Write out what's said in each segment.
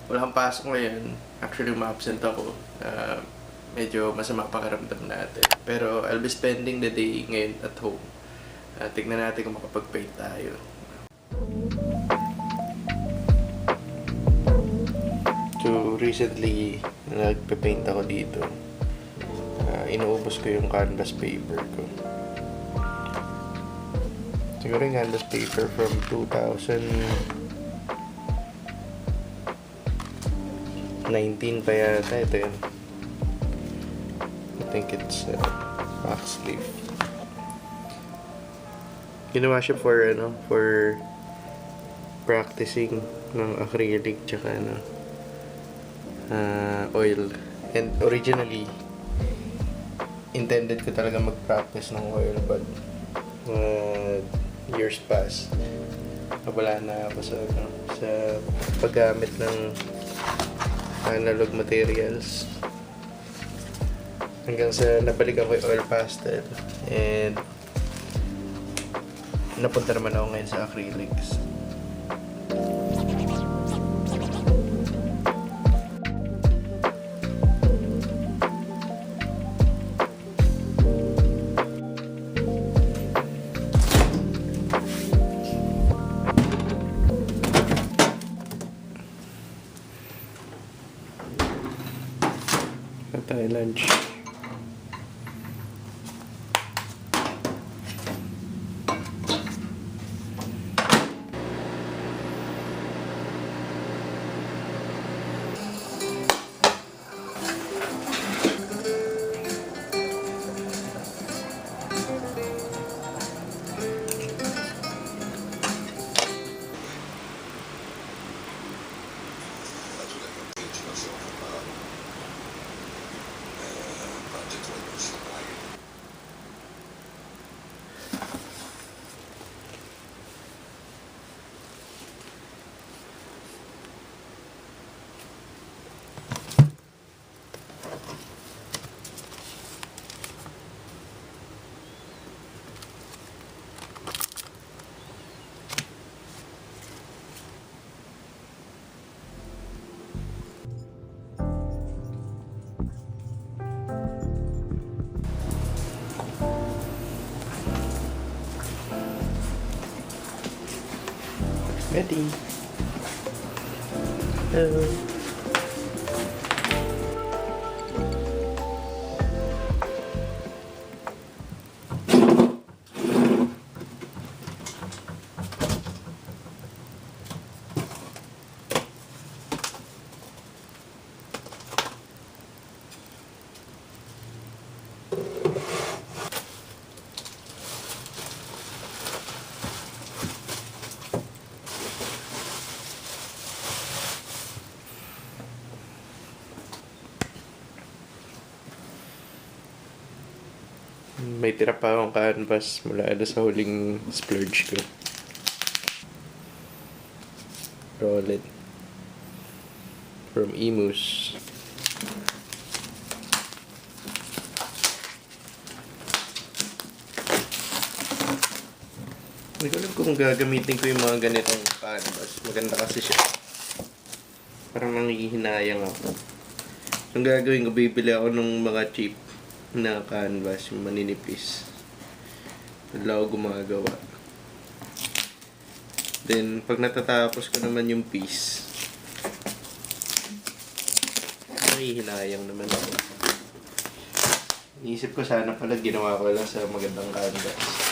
wala kang pasok ngayon. Actually, ma-absent ako. Medyo masama pakiramdam natin. Pero I'll be spending the day ngayon at home. Tignan natin kung makapag-paint tayo. So, recently, nagpe-paint ako dito. Inuubos ko yung canvas paper ko. Siguro yung canvas paper from 2019 pa yata. Ito yun. I think it's wax leaf. Ginawa siya for practicing ng acrylic tsaka oil. And originally, intended ko talaga mag-practice ng oil, but years pass. Wala na ako sa paggamit ng analog materials. Hanggang sa nabalikan ko yung oil pastel, and napunta naman ako ngayon sa acrylics. Tayo lunch. Ready. Hello. May tira pa akong canvas mula sa huling splurge ko. Roll it. From Emus. Hindi ko alam kung gagamitin ko yung mga ganitong canvas. Maganda kasi siya. Parang nangihinayang ako. Ang gagawin ko, bibili ako ng mga cheap na canvas, yung maninipis. Wala ako gumagawa. Then, pag natatapos ko naman yung piece, nahihinayang naman ako. Iisip ko sana pala ginawa ko lang sa magandang canvas.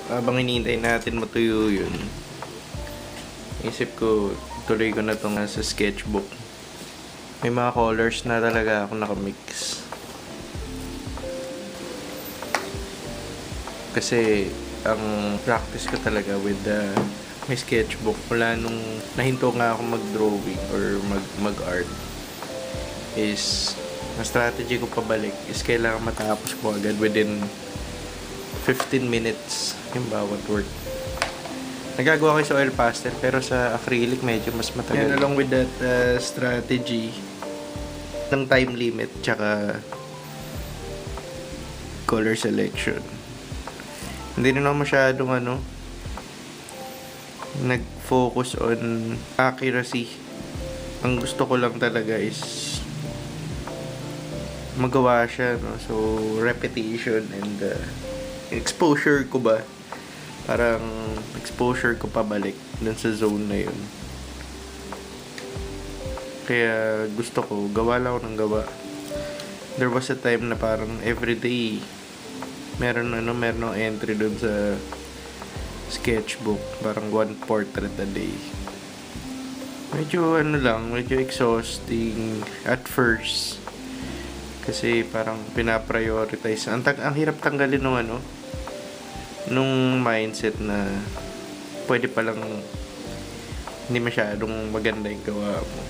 Habang hinihintay natin matuyo yun, isip ko tuloy ko na itong sa sketchbook May mga colors na talaga ako nakamix. Kasi ang practice ko talaga with my sketchbook mula nung nahinto nga ako mag-drawing or mag-art is ang strategy ko pabalik is kailangan matapos ko agad within 15 minutes yung bawat work. Nagagawa ko sa oil pastel pero sa acrylic medyo mas matagal. And along with that strategy ng time limit tsaka color selection, hindi rin ako masyadong nag-focus on accuracy. Ang gusto ko lang talaga is magawa siya, no? So repetition and exposure ko ba, parang exposure ko pabalik dun sa zone na yun. Kaya gusto ko gawa lang ako ng gawa. There was a time na parang everyday meron entry dun sa sketchbook, parang one portrait a day. Medyo medyo exhausting at first kasi parang pinaprioritize. Ang hirap tanggalin nung mindset na pwede palang hindi masyadong maganda yung gawa mo.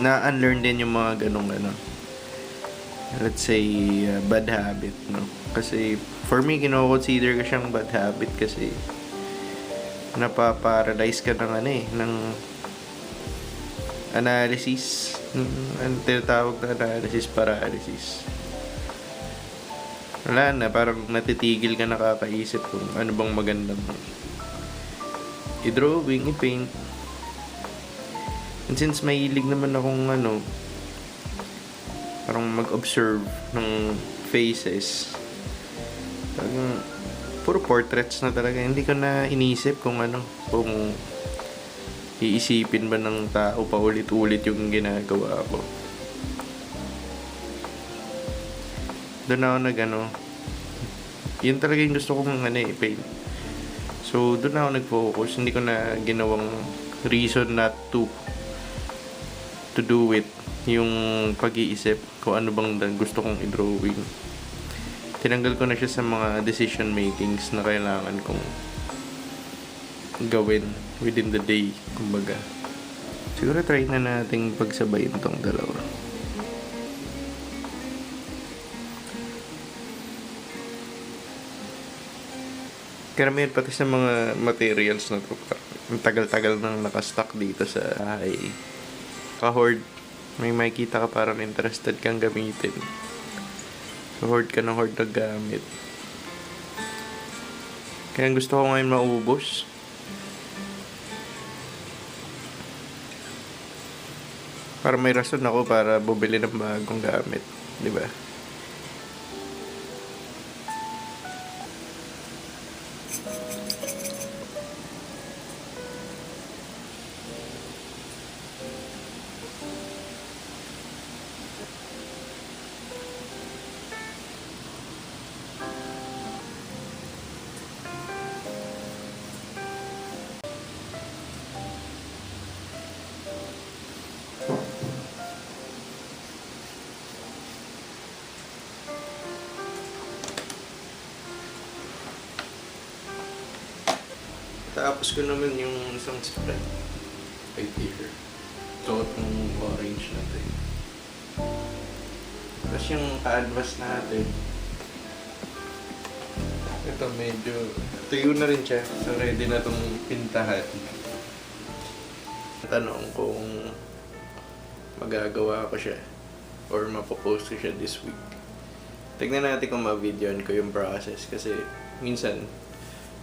Na-unlearn din yung mga ganong let's say bad habit, no? Kasi for me kino-consider ko siyang bad habit kasi napaparalyze ka ng analysis. Ang tinatawag na analysis paralysis. Wala na, parang natitigil ka nakakaisip kung ano bang magandang i-drawing, i-paint. And since mahilig naman akong parang mag-observe ng faces, talagang puro portraits na talaga. Hindi ko na inisip kung kung iisipin ba ng tao paulit-ulit yung ginagawa ko. Doon ako yun talaga yung gusto kong i-paint. So doon ako nag-focus. Hindi ko na ginawang reason not to do it yung pag-iisip kung ano bang gusto kong i-drawing. Tinanggal ko na siya sa mga decision makings na kailangan kong gawin within the day, kumbaga. Siguro try na nating pagsabayin tong dalawa. Karamihan pati sa mga materials na to, ang tagal-tagal nang nakastock dito sa bahay. Ka-hoard, may makikita ka parang interested kang gamitin. So, hoard ka ng hoard na gamit. Kaya gusto ko ngayon maubos. Para may rason ako para bumili ng bagong gamit, di ba? Tapos ko naman yung isang spread right here. Suot ng orange natin. Tapos yung canvas natin, ito medyo tuyo na rin siya. So ready na itong pintahan. Tanong kung magagawa ko siya or mapopost ko siya this week. Tignan natin kung ma-videoan ko yung process kasi minsan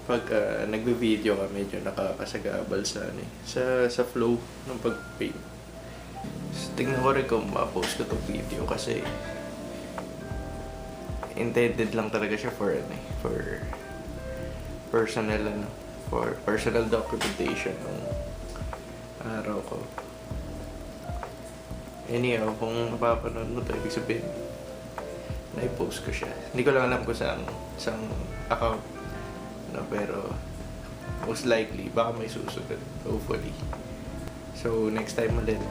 pag nagbe-video ka medyo nakakasagabal sa flow ng pag-paint. So, tingnan ko rin kung ma-post ko itong video kasi intended lang talaga siya for personal for personal documentation ng araw ko. Anyhow, kung mapapanood mo ito, ibig sabihin na-post ko siya. Hindi ko lang alam kung saan account. Pero most likely baka may susunod, hopefully. So next time ulit